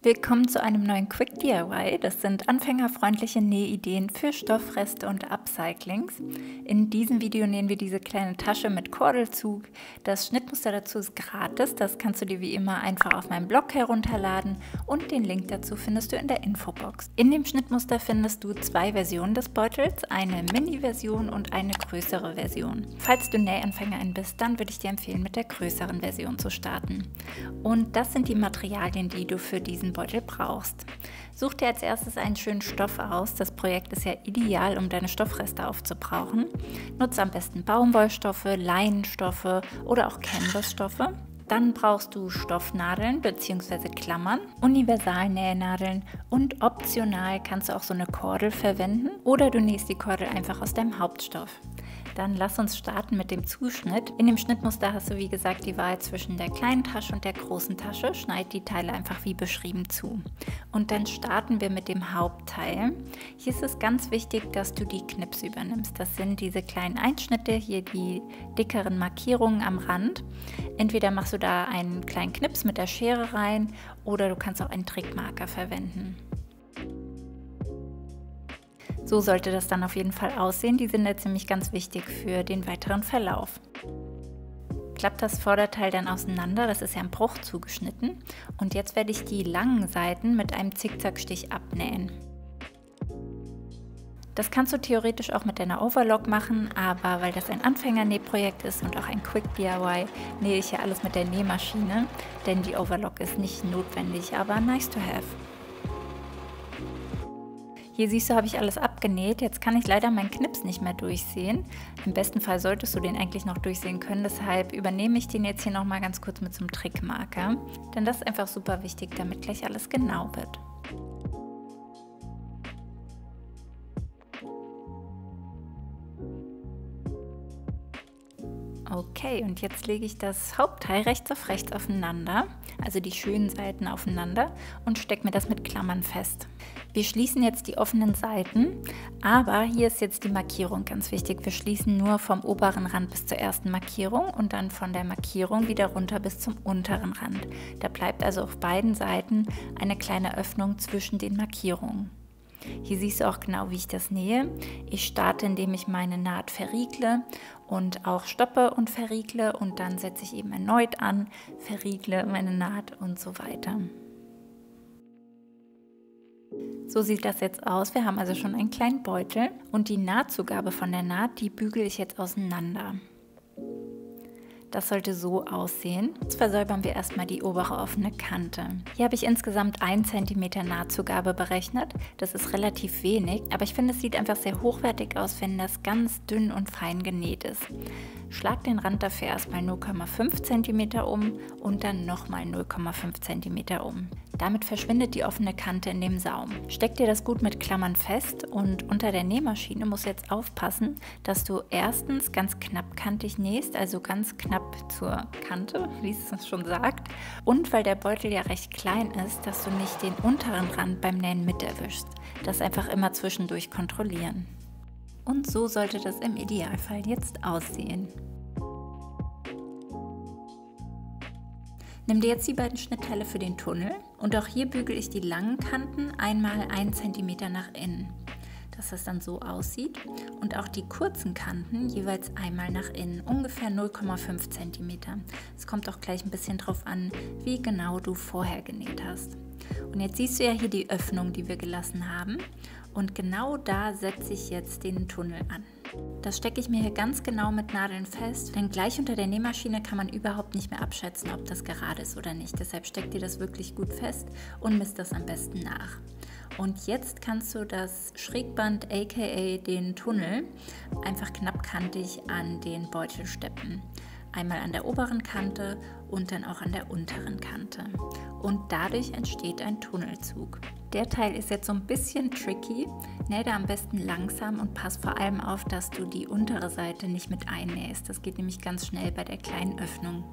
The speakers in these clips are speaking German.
Willkommen zu einem neuen Quick DIY. Das sind anfängerfreundliche Nähideen für Stoffreste und Upcyclings. In diesem Video nähen wir diese kleine Tasche mit Kordelzug. Das Schnittmuster dazu ist gratis, das kannst du dir wie immer einfach auf meinem Blog herunterladen und den Link dazu findest du in der Infobox. In dem Schnittmuster findest du zwei Versionen des Beutels, eine Mini-Version und eine größere Version. Falls du Nähanfängerin bist, dann würde ich dir empfehlen, mit der größeren Version zu starten. Und das sind die Materialien, die du für diesen Beutel brauchst. Such dir als erstes einen schönen Stoff aus. Das Projekt ist ja ideal, um deine Stoffreste aufzubrauchen. Nutze am besten Baumwollstoffe, Leinenstoffe oder auch Canvasstoffe. Dann brauchst du Stoffnadeln bzw. Klammern, Universalnähnadeln und optional kannst du auch so eine Kordel verwenden oder du nähst die Kordel einfach aus deinem Hauptstoff. Dann lass uns starten mit dem Zuschnitt. In dem Schnittmuster hast du wie gesagt die Wahl zwischen der kleinen Tasche und der großen Tasche. Schneid die Teile einfach wie beschrieben zu. Und dann starten wir mit dem Hauptteil. Hier ist es ganz wichtig, dass du die Knips übernimmst. Das sind diese kleinen Einschnitte, hier die dickeren Markierungen am Rand. Entweder machst du da einen kleinen Knips mit der Schere rein oder du kannst auch einen Trickmarker verwenden. So sollte das dann auf jeden Fall aussehen. Die sind jetzt nämlich ganz wichtig für den weiteren Verlauf. Klappt das Vorderteil dann auseinander, das ist ja im Bruch zugeschnitten. Und jetzt werde ich die langen Seiten mit einem Zickzackstich abnähen. Das kannst du theoretisch auch mit deiner Overlock machen, aber weil das ein Anfängernähprojekt ist und auch ein Quick DIY, nähe ich ja alles mit der Nähmaschine, denn die Overlock ist nicht notwendig, aber nice to have. Hier siehst du, habe ich alles abgenäht. Jetzt kann ich leider meinen Knips nicht mehr durchsehen. Im besten Fall solltest du den eigentlich noch durchsehen können. Deshalb übernehme ich den jetzt hier nochmal ganz kurz mit so einem Trickmarker. Denn das ist einfach super wichtig, damit gleich alles genau wird. Okay, und jetzt lege ich das Hauptteil rechts auf rechts aufeinander, also die schönen Seiten aufeinander und stecke mir das mit Klammern fest. Wir schließen jetzt die offenen Seiten, aber hier ist jetzt die Markierung ganz wichtig. Wir schließen nur vom oberen Rand bis zur ersten Markierung und dann von der Markierung wieder runter bis zum unteren Rand. Da bleibt also auf beiden Seiten eine kleine Öffnung zwischen den Markierungen. Hier siehst du auch genau, wie ich das nähe. Ich starte, indem ich meine Naht verriegle und auch stoppe und verriegle und dann setze ich eben erneut an, verriegle meine Naht und so weiter. So sieht das jetzt aus. Wir haben also schon einen kleinen Beutel und die Nahtzugabe von der Naht, die bügele ich jetzt auseinander. Das sollte so aussehen. Jetzt versäubern wir erstmal die obere offene Kante. Hier habe ich insgesamt 1 cm Nahtzugabe berechnet. Das ist relativ wenig, aber ich finde, es sieht einfach sehr hochwertig aus, wenn das ganz dünn und fein genäht ist. Schlag den Rand dafür erstmal 0,5 cm um und dann nochmal 0,5 cm um. Damit verschwindet die offene Kante in dem Saum. Steck dir das gut mit Klammern fest und unter der Nähmaschine musst du jetzt aufpassen, dass du erstens ganz knappkantig nähst, also ganz knapp zur Kante, wie es schon sagt. Und weil der Beutel ja recht klein ist, dass du nicht den unteren Rand beim Nähen mit erwischst. Das einfach immer zwischendurch kontrollieren. Und so sollte das im Idealfall jetzt aussehen. Nimm dir jetzt die beiden Schnittteile für den Tunnel und auch hier bügele ich die langen Kanten einmal 1 cm nach innen, dass das dann so aussieht und auch die kurzen Kanten jeweils einmal nach innen, ungefähr 0,5 cm. Es kommt auch gleich ein bisschen drauf an, wie genau du vorher genäht hast. Und jetzt siehst du ja hier die Öffnung, die wir gelassen haben und genau da setze ich jetzt den Tunnel an. Das stecke ich mir hier ganz genau mit Nadeln fest, denn gleich unter der Nähmaschine kann man überhaupt nicht mehr abschätzen, ob das gerade ist oder nicht. Deshalb steck dir das wirklich gut fest und misst das am besten nach. Und jetzt kannst du das Schrägband aka den Tunnel einfach knappkantig an den Beutel steppen. Einmal an der oberen Kante und dann auch an der unteren Kante. Und dadurch entsteht ein Tunnelzug. Der Teil ist jetzt so ein bisschen tricky. Nähe da am besten langsam und pass vor allem auf, dass du die untere Seite nicht mit einnähst. Das geht nämlich ganz schnell bei der kleinen Öffnung.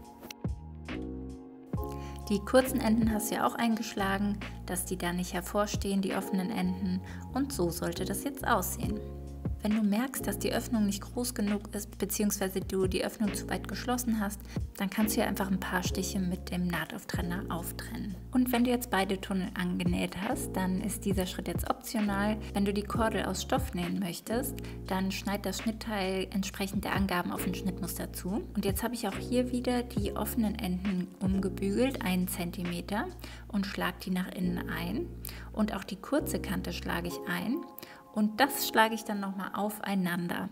Die kurzen Enden hast du ja auch eingeschlagen, dass die da nicht hervorstehen, die offenen Enden. Und so sollte das jetzt aussehen. Wenn du merkst, dass die Öffnung nicht groß genug ist, beziehungsweise du die Öffnung zu weit geschlossen hast, dann kannst du hier einfach ein paar Stiche mit dem Nahttrenner auftrennen. Und wenn du jetzt beide Tunnel angenäht hast, dann ist dieser Schritt jetzt optional. Wenn du die Kordel aus Stoff nähen möchtest, dann schneid das Schnittteil entsprechend der Angaben auf ein Schnittmuster zu. Und jetzt habe ich auch hier wieder die offenen Enden umgebügelt, 1 cm, und schlage die nach innen ein. Und auch die kurze Kante schlage ich ein. Und das schlage ich dann nochmal aufeinander.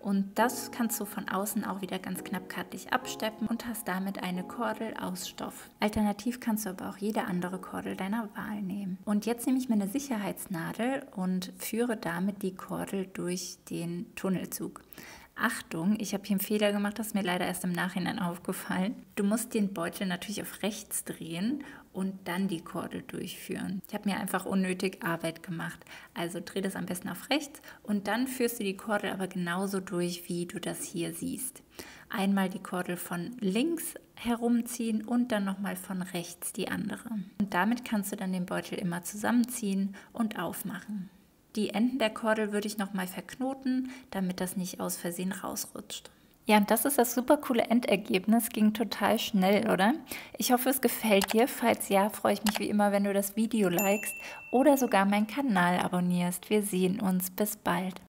Und das kannst du von außen auch wieder ganz knappkantig absteppen und hast damit eine Kordel aus Stoff. Alternativ kannst du aber auch jede andere Kordel deiner Wahl nehmen. Und jetzt nehme ich meine Sicherheitsnadel und führe damit die Kordel durch den Tunnelzug. Achtung, ich habe hier einen Fehler gemacht, das ist mir leider erst im Nachhinein aufgefallen. Du musst den Beutel natürlich auf rechts drehen und dann die Kordel durchführen. Ich habe mir einfach unnötig Arbeit gemacht. Also dreh das am besten auf rechts und dann führst du die Kordel aber genauso durch, wie du das hier siehst. Einmal die Kordel von links herumziehen und dann nochmal von rechts die andere. Und damit kannst du dann den Beutel immer zusammenziehen und aufmachen. Die Enden der Kordel würde ich nochmal verknoten, damit das nicht aus Versehen rausrutscht. Ja, und das ist das super coole Endergebnis. Ging total schnell, oder? Ich hoffe, es gefällt dir. Falls ja, freue ich mich wie immer, wenn du das Video likest oder sogar meinen Kanal abonnierst. Wir sehen uns. Bis bald.